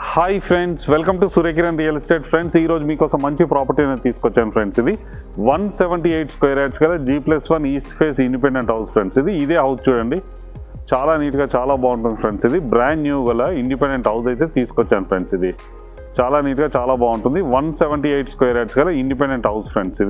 Hi friends, welcome to Surya Kiran real estate. Friends, ఈ రోజు మీకోసం మంచి ప్రాపర్టీని తీసుకొచ్చాను ఫ్రెండ్స్. ఇది 178 స్క్వేర్ యార్డ్స్ గల G+1 east face independent house friends. ఇదే హౌస్ చూడండి, చాలా నీట్గా చాలా బాగుంటుంది ఫ్రెండ్స్. ఇది బ్రాండ్ న్యూ గల ఇండిపెండెంట్ హౌస్ అయితే తీసుకొచ్చాను ఫ్రెండ్స్. ఇది చాలా నీట్గా చాలా బాగుంటుంది. 178 స్క్వేర్ యార్డ్స్ గల ఇండిపెండెంట్ హౌస్ ఫ్రెండ్స్.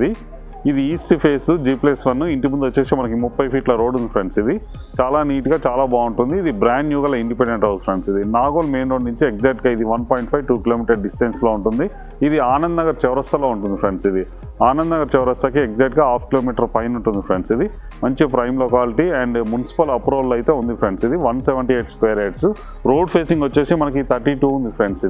ఇది ఈస్ట్ ఫేస్ G+1. ఇంటి ముందు వచ్చేసి మనకి 30 ఫీట్ల రోడ్ ఉంది ఫ్రెండ్స్. ఇది చాలా నీట్గా చాలా బాగుంటుంది. ఇది బ్రాండ్ న్యూ గల ఇండిపెండెంట్ హౌస్ ఫ్రెండ్స్. ఇది నాగోల్ మెయిన్ రోడ్ నుంచి ఎగ్జాక్ట్గా ఇది 1.5-2 కిలోమీటర్ డిస్టెన్స్లో ఉంటుంది. ఇది ఆనంద్ నగర్ చౌరస్తాలో ఉంటుంది ఫ్రెండ్స్. ఇది ఆనంద్ నగర్ చౌరస్తాకి ఎగ్జాక్ట్గా 1/2 కిలోమీటర్ పైన ఉంటుంది ఫ్రెండ్స్. ఇది మంచి prime locality and municipal approval అయితే ఉంది ఫ్రెండ్స్. ఇది 178 స్క్వేర్ యార్డ్స్. రోడ్ ఫేసింగ్ వచ్చేసి మనకి 32 ఉంది ఫ్రెండ్స్.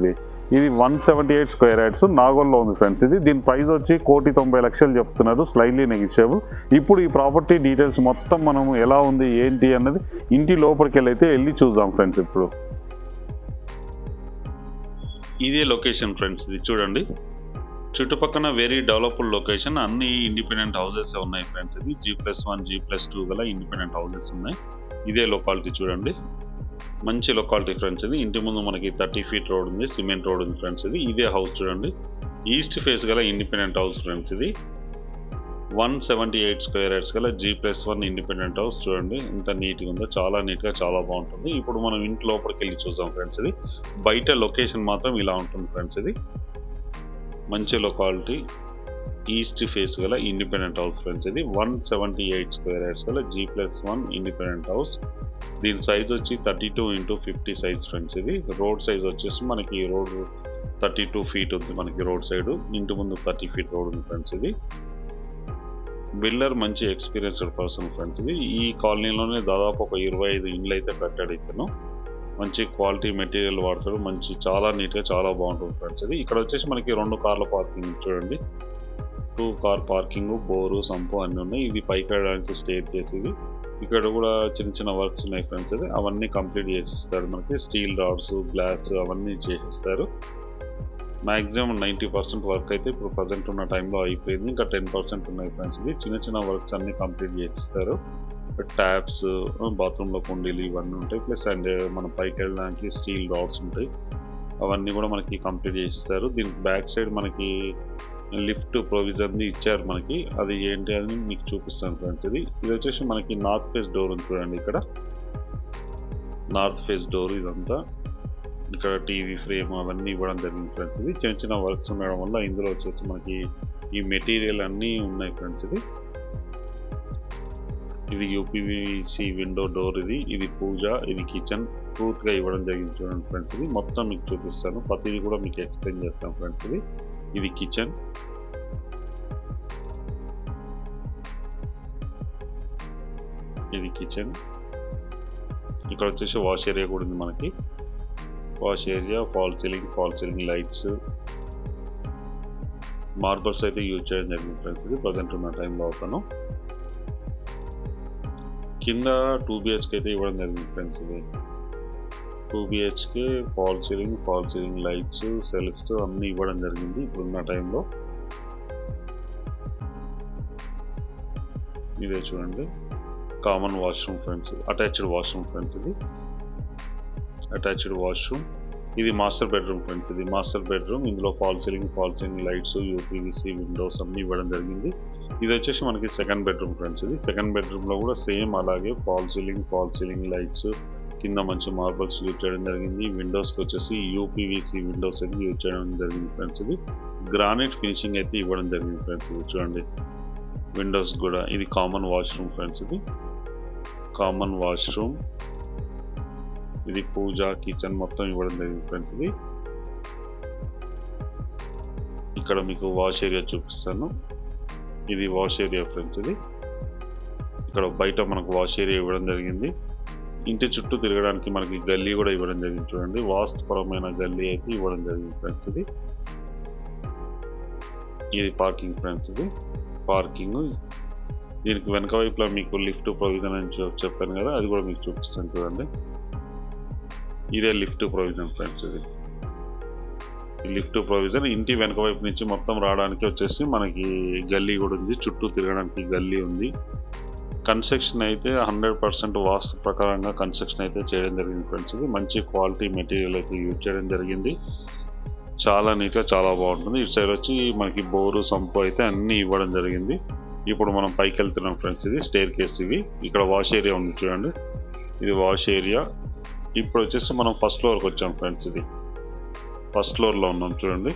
ఇది 178 స్క్వేర్ యార్డ్స్ నాగోల్లో ఉంది ఫ్రెండ్స్. దీని ప్రైస్ వచ్చి 1,90,00,000 చెప్తున్నారు, స్లైట్లీ నెగిషియబుల్. ఇప్పుడు ఈ ప్రాపర్టీ డీటెయిల్స్ మొత్తం మనం ఎలా ఉంది ఏంటి అన్నది ఇంటి లోపలికి వెళ్ళి చూద్దాం ఫ్రెండ్స్. ఇప్పుడు ఇదే లొకేషన్ ఫ్రెండ్స్. ఇది చూడండి, చుట్టుపక్కల వెరీ డెవలప్డ్ లొకేషన్. అన్ని ఇండిపెండెంట్ హౌసెస్ ఉన్నాయి ఫ్రెండ్స్. ఇది G+1 G+2 గల ఇండిపెండెంట్ హౌసెస్ ఉన్నాయి. ఇదే లొకాలిటీ చూడండి, మంచి లొకాలిటీ ఫ్రెండ్స్. ఇది ఇంటి ముందు మనకి 30 ఫీట్ రోడ్ ఉంది, సిమెంట్ రోడ్ ఉంది ఫ్రెండ్స్. ఇదే హౌస్ చూడండి, ఈస్ట్ ఫేస్ గల ఇండిపెండెంట్ హౌస్ ఫ్రెండ్స్. ఇది 178 స్క్వేర్ యార్డ్స్ గల G+1 ఇండిపెండెంట్ హౌస్. చూడండి ఎంత నీట్గా ఉందో, చాలా నీట్గా చాలా బాగుంటుంది. ఇప్పుడు మనం ఇంటి లోపలికి వెళ్ళి చూద్దాం ఫ్రెండ్స్. ఇది బయట లొకేషన్ మాత్రం ఇలా ఉంటుంది ఫ్రెండ్స్. ఇది మంచి లొకాలిటీ, ఈస్ట్ ఫేస్ గల ఇండిపెండెంట్ హౌస్ ఫ్రెండ్స్. ఇది 178 స్క్వేర్ యార్డ్స్ గల G+1 ఇండిపెండెంట్ హౌస్. దీని సైజ్ వచ్చి 32x50 సైజ్ ఫ్రెండ్స్. ఇది రోడ్ సైజ్ వచ్చేసి మనకి రోడ్ 32 ఫీట్ ఉంది మనకి రోడ్ సైడ్. ఇంటి ముందు 30 ఫీట్ రోడ్ ఉంది ఫ్రెండ్స్. ఇది బిల్డర్ మంచి ఎక్స్పీరియన్స్డ్ పర్సన్ ఫ్రెండ్స్. ఇది ఈ కాలనీలోనే దాదాపు ఒక 25 ఇండ్లు అయితే కట్టాడు ఇతను. మంచి క్వాలిటీ మెటీరియల్ వాడతాడు, మంచి చాలా నీట్గా చాలా బాగుంటుంది ఫ్రెండ్స్. ఇది ఇక్కడ వచ్చేసి మనకి 2 కార్ల పార్కింగ్ చూడండి, 2 కార్ పార్కింగ్, బోరు, సంపు అన్నీ ఉన్నాయి. ఇది పైకి వెళ్ళడానికి స్టేర్ చేసేది. ఇక్కడ కూడా చిన్న చిన్న వర్క్స్ ఉన్నాయి ఫ్రెండ్స్. అది అవన్నీ కంప్లీట్ చేసిస్తారు మనకి. స్టీల్ రాడ్స్, గ్లాస్ అవన్నీ చేసిస్తారు. మ్యాక్సిమం 90% వర్క్ అయితే ఇప్పుడు ప్రజెంట్ ఉన్న టైంలో అయిపోయింది. ఇంకా 10% ఉన్నాయి ఫ్రెండ్స్. ఇది చిన్న చిన్న వర్క్స్ అన్నీ కంప్లీట్ చేసిస్తారు. ట్యాప్స్, బాత్రూంలో కుండీలు ఇవన్నీ ఉంటాయి. ప్లస్ అండ్ మన పైకి వెళ్ళడానికి స్టీల్ రాడ్స్ ఉంటాయి, అవన్నీ కూడా మనకి కంప్లీట్ చేసిస్తారు. దీనికి బ్యాక్ సైడ్ మనకి లిఫ్ట్ ప్రొవిజన్ ఇచ్చారు మనకి. అది ఏంటి అని మీకు చూపిస్తాను ఫ్రెండ్స్. ఇది వచ్చేసి మనకి నార్త్ ఫేస్ డోర్ ఉంది చూడండి. ఇక్కడ నార్త్ ఫేస్ డోర్ ఇదంతా. ఇక్కడ టీవీ ఫ్రేమ్ అవన్నీ ఇవ్వడం జరిగింది ఫ్రెండ్స్. ఇది చిన్న చిన్న వర్క్స్ ఉండడం వల్ల ఇందులో వచ్చేసి మనకి ఈ మెటీరియల్ అన్నీ ఉన్నాయి ఫ్రెండ్స్. ఇది UPVC విండో డోర్. ఇది పూజ, ఇది కిచెన్ పూర్తిగా ఇవ్వడం జరిగింది చూడండి ఫ్రెండ్స్. ఇది మొత్తం మీకు చూపిస్తాను, ప్రతిదీ కూడా మీకు ఎక్స్ప్లెయిన్ చేస్తాను ఫ్రెండ్స్. ఇది కిచెన్, ఇక్కడ వచ్చేసి వాష్ ఏరియా కూడా ఉంది మనకి. Wash area, fall ceiling lights, marbles అయితే యూజ్ చేయడం జరిగింది ఫ్రెండ్స్. ఇది ప్రజెంట్ ఉన్న టైంలో అవుతాను. కింద 2 BHK అయితే ఇవ్వడం జరిగింది ఫ్రెండ్స్. ఇది 2 BHK, fall ceiling lights, shelves అన్నీ ఇవ్వడం జరిగింది ఇప్పుడున్న టైంలో. ఇదే చూడండి, common washroom friends, attached washroom friends. ఇది అటాచ్డ్ వాష్రూమ్. ఇది మాస్టర్ బెడ్రూమ్ ఫ్రెండ్స్. ఇది మాస్టర్ బెడ్రూమ్. ఇందులో fall ceiling lights, UPVC windows అన్నీ ఇవ్వడం జరిగింది. ఇది వచ్చేసి మనకి సెకండ్ బెడ్రూమ్ ఫ్రెండ్స్. ఇది సెకండ్ బెడ్రూమ్లో కూడా సేమ్ అలాగే ఫాల్ సీలింగ్ లైట్స్, కింద మంచి మార్బల్స్ యూజ్ చేయడం జరిగింది. విండోస్కి వచ్చేసి UPVC విండోస్ అయితే యూజ్ చేయడం జరిగింది ఫ్రెండ్స్. ఇది గ్రానైట్ ఫినిషింగ్ అయితే ఇవ్వడం జరిగింది ఫ్రెండ్స్. ఇది చూడండి, విండోస్ కూడా. ఇది కామన్ వాష్రూమ్ ఫ్రెండ్స్. ఇది కామన్ వాష్రూమ్. ఇది పూజ, కిచెన్ మొత్తం ఇవ్వడం జరిగింది ఫ్రెండ్స్. ఇది ఇక్కడ మీకు వాష్ ఏరియా చూపిస్తాను. ఇది వాష్ ఏరియా ఫ్రెండ్స్. ఇది ఇక్కడ బయట మనకు వాష్ ఏరియా ఇవ్వడం జరిగింది. ఇంటి చుట్టూ తిరగడానికి మనకి గల్లీ కూడా ఇవ్వడం జరిగింది చూడండి, వాస్తుపరమైన గల్లీ అయితే ఇవ్వడం జరిగింది ఫ్రెండ్స్. ఇది పార్కింగ్ ఫ్రెండ్స్. ఇది పార్కింగ్. దీనికి వెనక వైపులో మీకు లిఫ్ట్ ప్రొవిజన్ అని చెప్పాను కదా, అది కూడా మీకు చూపిస్తాను చూడండి. ఇదే లిఫ్ట్ ప్రొవిజన్ ఫ్రెండ్స్. ఇది లిఫ్ట్ ప్రొవిజన్. ఇంటి వెనక వైపు నుంచి మొత్తం రావడానికి వచ్చేసి మనకి గల్లీ కూడా ఉంది, చుట్టూ తిరగడానికి గల్లీ ఉంది. కన్స్ట్రక్షన్ అయితే 100% వాస్తు ప్రకారంగా కన్స్ట్రక్షన్ అయితే చేయడం జరిగింది ఫ్రెండ్స్. ఇది మంచి క్వాలిటీ మెటీరియల్ అయితే యూజ్ చేయడం జరిగింది. చాలా నీట్గా చాలా బాగుంటుంది. ఇటు సైడ్ వచ్చి మనకి బోరు సంపు అయితే అన్నీ ఇవ్వడం జరిగింది. ఇప్పుడు మనం పైకి వెళ్తున్నాం ఫ్రెండ్స్. ఇది స్టేర్ కేస్. ఇవి ఇక్కడ వాష్ ఏరియా ఉంది చూడండి, ఇది వాష్ ఏరియా. ఇప్పుడు వచ్చేసి మనం ఫస్ట్ ఫ్లోర్కి వచ్చాం ఫ్రెండ్స్. ఇది ఫస్ట్ ఫ్లోర్లో ఉన్నాం చూడండి.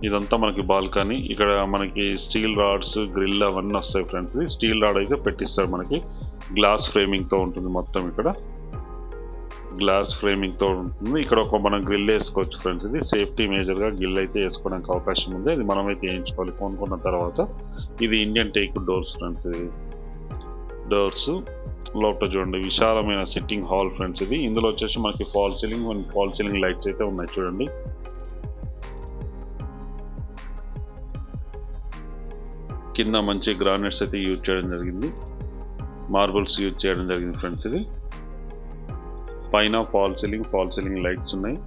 ఇదంతా మనకి బాల్కనీ. ఇక్కడ మనకి స్టీల్ రాడ్స్, గ్రిల్ అవన్నీ వస్తాయి ఫ్రెండ్స్. ఇది స్టీల్ రాడ్ అయితే పెట్టిస్తారు మనకి. గ్లాస్ ఫ్రేమింగ్తో ఉంటుంది మొత్తం. ఇక్కడ గ్లాస్ ఫ్రేమింగ్తో ఉంటుంది. ఇక్కడ ఒక మనం గ్రిల్ వేసుకోవచ్చు ఫ్రెండ్స్. ఇది సేఫ్టీ మేజర్గా గ్రిల్ అయితే వేసుకోవడానికి అవకాశం ఉంది. అది మనమైతే వేయించుకోవాలి కొనుక్కున్న తర్వాత. ఇది ఇండియన్ టేక్ డోర్స్ ఫ్రెండ్స్. ఇది డోర్స్ లోపల చూడండి విశాలమైన సిట్టింగ్ హాల్ ఫ్రెండ్స్. ఇది ఇందులో వచ్చేసి మనకి fall ceiling and fall ceiling lights అయితే ఉన్నాయి చూడండి. కింద మంచి గ్రానైట్స్ అయితే యూజ్ చేయడం జరిగింది, మార్బుల్స్ యూజ్ చేయడం జరిగింది ఫ్రెండ్స్. ఇది పైన ఫాల్ సీలింగ్ లైట్స్ ఉన్నాయి.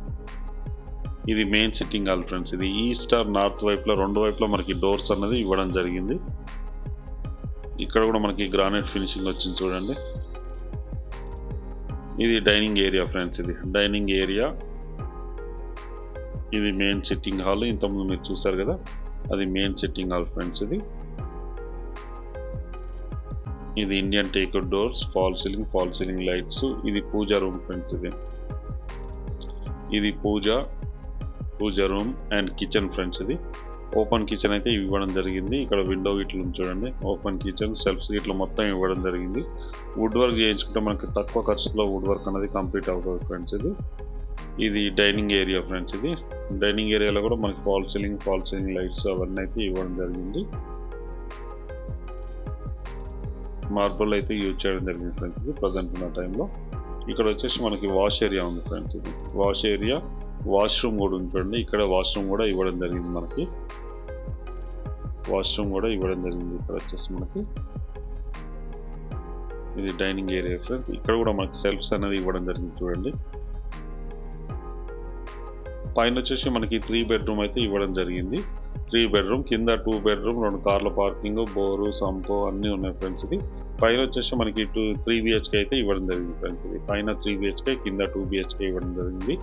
ఇది మెయిన్ సిట్టింగ్ హాల్ ఫ్రెండ్స్. ఇది ఈస్ట్ ఆర్ నార్త్ వైపులో రెండు వైపులో మనకి డోర్స్ అన్నది ఇవ్వడం జరిగింది. ఇక్కడ కూడా మనకి గ్రానైట్ ఫినిషింగ్ వచ్చింది చూడండి. ఇది డైనింగ్ ఏరియా ఫ్రెండ్స్. ఇది డైనింగ్ ఏరియా. ఇది మెయిన్ సిట్టింగ్ హాల్. ఇంతకుముందు మీరు చూస్తారు కదా, అది మెయిన్ సిట్టింగ్ హాల్ ఫ్రెండ్స్. ఇది Indian teak doors, fall ceiling lights. ఇది పూజా రూమ్ ఫ్రెండ్స్. ఇది పూజా రూమ్ అండ్ కిచెన్ ఫ్రెండ్స్. ఇది ఓపెన్ కిచెన్ అయితే ఇవ్వడం జరిగింది. ఇక్కడ విండో గిట్లు చూడండి, ఓపెన్ కిచెన్, సెల్ఫ్స్ గిట్లు మొత్తం ఇవ్వడం జరిగింది. వుడ్ వర్క్ చేయించుకుంటే మనకి తక్కువ ఖర్చులో వుడ్ వర్క్ అనేది కంప్లీట్ అవుతుంది ఫ్రెండ్స్. ఇది డైనింగ్ ఏరియా ఫ్రెండ్స్. ఇది డైనింగ్ ఏరియాలో కూడా మనకి ఫాల్ సీలింగ్ లైట్స్ అవన్నీ అయితే ఇవ్వడం జరిగింది. మార్బుల్ అయితే యూజ్ చేయడం జరిగింది ఫ్రెండ్స్. ఇది ప్రజెంట్ ఉన్న టైంలో. ఇక్కడ వచ్చేసి మనకి వాష్ ఏరియా ఉంది ఫ్రెండ్స్. ఇది వాష్ ఏరియా, వాష్రూమ్ కూడా ఉంది చూడండి. ఇక్కడ వాష్రూమ్ కూడా ఇవ్వడం జరిగింది మనకి. ఇక్కడ వచ్చేసి మనకి ఇది డైనింగ్ ఏరియా ఫ్రెండ్స్. ఇక్కడ కూడా మనకి సెల్ఫ్స్ అనేది ఇవ్వడం జరిగింది చూడండి. పైన వచ్చేసి మనకి 3 బెడ్రూమ్ అయితే ఇవ్వడం జరిగింది. 3 బెడ్రూమ్, కింద 2 బెడ్రూమ్, 2 కార్ల పార్కింగ్, బోరు, సంపు అన్నీ ఉన్నాయి ఫ్రెండ్స్. ఇది పైన వచ్చేసి మనకి 3 BHK అయితే ఇవ్వడం జరిగింది ఫ్రెండ్స్. ఇది పైన 3 BHK, కింద 2 BHK ఇవ్వడం జరిగింది.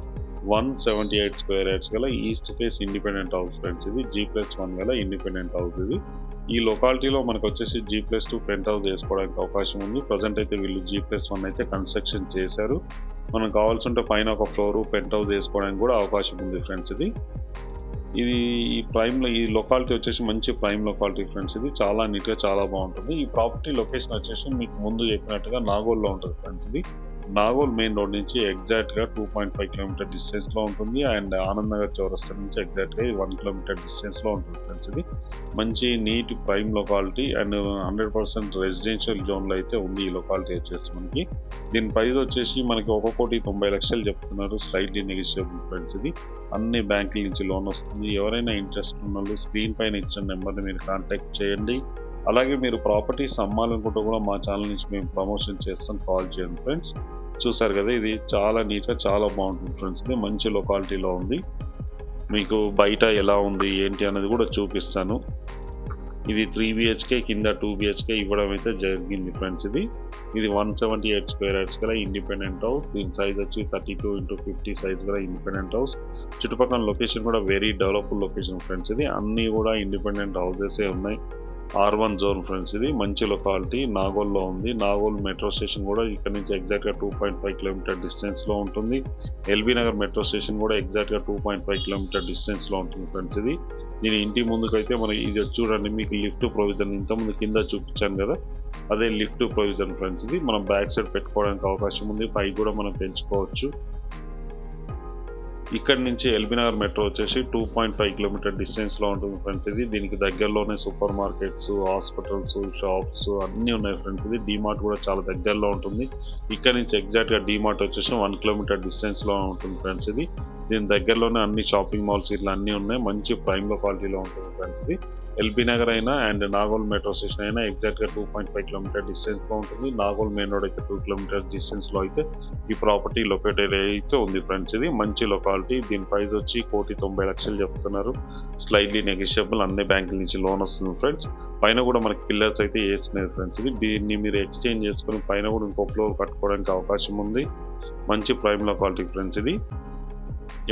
178 స్క్వేర్ యార్డ్స్ గల east face independent house friends. ఇది G+1 గల ఇండిపెండెంట్ హౌస్. ఇది ఈ లొకాలిటీలో మనకు వచ్చేసి G+2 పెంట్ హౌస్ వేసుకోవడానికి అవకాశం ఉంది. ప్రజెంట్ అయితే వీళ్ళు G+1 అయితే కన్స్ట్రక్షన్ చేశారు. మనం కావాల్సి ఉంటే పైన ఒక ఫ్లోరు పెంట్ హౌస్ వేసుకోవడానికి కూడా అవకాశం ఉంది ఫ్రెండ్స్. ఇది ఈ లొకాలిటీ వచ్చేసి మంచి ప్రైమ్ లొకాలిటీ ఫ్రెండ్స్. ఇది చాలా నీట్గా చాలా బాగుంటుంది. ఈ ప్రాపర్టీ లొకేషన్ వచ్చేసి మీకు ముందు చెప్పినట్టుగా నాగోల్లో ఉంటుంది ఫ్రెండ్స్. ఇది నాగోల్ మెయిన్ రోడ్ నుంచి ఎగ్జాక్ట్గా 2.5 కిలోమీటర్ డిస్టెన్స్లో ఉంటుంది. అండ్ ఆనంద్ నగర్ చౌరస్తా నుంచి ఎగ్జాక్ట్గా 1 కిలోమీటర్ డిస్టెన్స్లో ఉంటుంది ఫ్రెండ్స్. ఇది మంచి neat prime locality and 100% residential జోన్లో అయితే ఉంది ఈ లొకాలిటీ వచ్చేసి మనకి. దీని ప్రైస్ వచ్చేసి మనకి 1,90,00,000 చెప్తున్నారు. Slightly negotiable friends. ఇది అన్ని బ్యాంకుల నుంచి లోన్ వస్తుంది. ఎవరైనా ఇంట్రెస్ట్ ఉన్న వాళ్ళు స్క్రీన్ పైన ఇచ్చిన నెంబర్ని మీరు కాంటాక్ట్ చేయండి. అలాగే మీరు ప్రాపర్టీస్ అమ్మాలనుకుంటే కూడా మా ఛానల్ నుంచి మేము ప్రమోషన్ చేస్తాం, కాల్ చేయండి ఫ్రెండ్స్. చూసారు కదా, ఇది చాలా నీట్గా చాలా బాగుంటుంది ఫ్రెండ్స్. ఇది మంచి లొకాలిటీలో ఉంది. మీకు బయట ఎలా ఉంది ఏంటి అనేది కూడా చూపిస్తాను. ఇది 3 BHK, కింద 2 BHK ఇవ్వడం అయితే జరిగింది ఫ్రెండ్స్. ఇది 178 స్క్వేర్ యార్డ్స్ గల ఇండిపెండెంట్ హౌస్. దీని సైజ్ వచ్చి 32x50 సైజ్ గల ఇండిపెండెంట్ హౌస్. చుట్టుపక్కల లొకేషన్ కూడా వెరీ డెవలప్డ్ లొకేషన్ ఫ్రెండ్స్. ఇది అన్నీ కూడా ఇండిపెండెంట్ హౌసెసే ఉన్నాయి. R1 zone friends. ఇది మంచి లొకాలిటీ, నాగోల్లో ఉంది. నాగోల్ మెట్రో స్టేషన్ కూడా ఇక్కడ నుంచి ఎగ్జాక్ట్గా 2.5 కిలోమీటర్ డిస్టెన్స్లో ఉంటుంది. ఎల్బీ నగర్ మెట్రో స్టేషన్ కూడా ఎగ్జాక్ట్గా 2.5 కిలోమీటర్ డిస్టెన్స్లో ఉంటుంది ఫ్రెండ్స్. దీని ఇంటి ముందుకైతే మనకి ఇది చూడండి, మీకు లిఫ్ట్ ప్రొవిజన్ ఇంతకుముందు కింద చూపించాను కదా, అదే లిఫ్ట్ ప్రొవిజన్ ఫ్రెండ్స్. ఇది మనం బ్యాక్ సైడ్ పెట్టుకోవడానికి అవకాశం ఉంది. పైకి కూడా మనం పెంచుకోవచ్చు. ఇక్కడ నుంచి ఎల్బీ నగర్ మెట్రో వచ్చేసి 2.5 కిలోమీటర్ డిస్టెన్స్లో ఉంటుంది ఫ్రెండ్స్. దీనికి దగ్గరలోనే సూపర్ మార్కెట్స్, హాస్పిటల్స్, షాప్స్ అన్నీ ఉన్నాయి ఫ్రెండ్స్. డీమార్ట్ కూడా చాలా దగ్గరలో ఉంటుంది. ఇక్కడ నుంచి ఎగ్జాక్ట్గా డీమార్ట్ వచ్చేసి 1 కిలోమీటర్ డిస్టెన్స్లో ఉంటుంది ఫ్రెండ్స్. దీని దగ్గరలోనే అన్ని షాపింగ్ మాల్స్ ఇట్లా అన్నీ ఉన్నాయి. మంచి ప్రైమ్ క్వాలిటీలో ఉంటుంది ఫ్రెండ్స్. ఇది ఎల్బీ నగర్ అయినా అండ్ నాగోల్ మెట్రో స్టేషన్ అయినా ఎగ్జాక్ట్గా 2.5 కిలోమీటర్ డిస్టెన్స్లో ఉంటుంది. నాగోల్ మెయిన్ రోడ్ అయితే 2 కిలోమీటర్స్ డిస్టెన్స్లో అయితే ఈ ప్రాపర్టీ లొకేటెడ్ అయితే ఉంది ఫ్రెండ్స్. ఇది మంచి లొకాలిటీ. దీని ప్రైస్ వచ్చి 1,90,00,000 చెప్తున్నారు. స్లైడ్లీ నెగోషియబుల్, అన్ని బ్యాంకుల నుంచి లోన్ వస్తుంది ఫ్రెండ్స్. పైన కూడా మనకి పిల్లర్స్ అయితే వేసుకునేది ఫ్రెండ్స్. ఇది దీన్ని మీరు ఎక్స్చేంజ్ చేసుకుని పైన కూడా ఇంకో ఫ్లోర్ కట్టుకోవడానికి అవకాశం ఉంది. మంచి ప్రైమ్ లొకాలిటీ ఫ్రెండ్స్. ఇది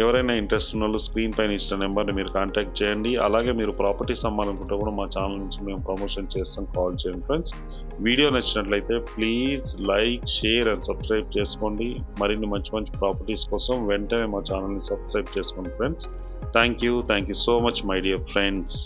ఎవరైనా ఇంట్రెస్ట్ ఉన్న వాళ్ళు స్క్రీన్ పైన ఇచ్చిన నెంబర్ని మీరు కాంటాక్ట్ చేయండి. అలాగే మీరు ప్రాపర్టీస్ అమ్మాలనుకుంటే కూడా మా ఛానల్ నుంచి మేము ప్రమోషన్ చేస్తాం, కాల్ చేయండి ఫ్రెండ్స్. వీడియో నచ్చినట్లయితే please like, share and subscribe చేసుకోండి. మరిన్ని మంచి మంచి ప్రాపర్టీస్ కోసం వెంటనే మా ఛానల్ని సబ్స్క్రైబ్ చేసుకోండి friends. Thank you so much my dear friends.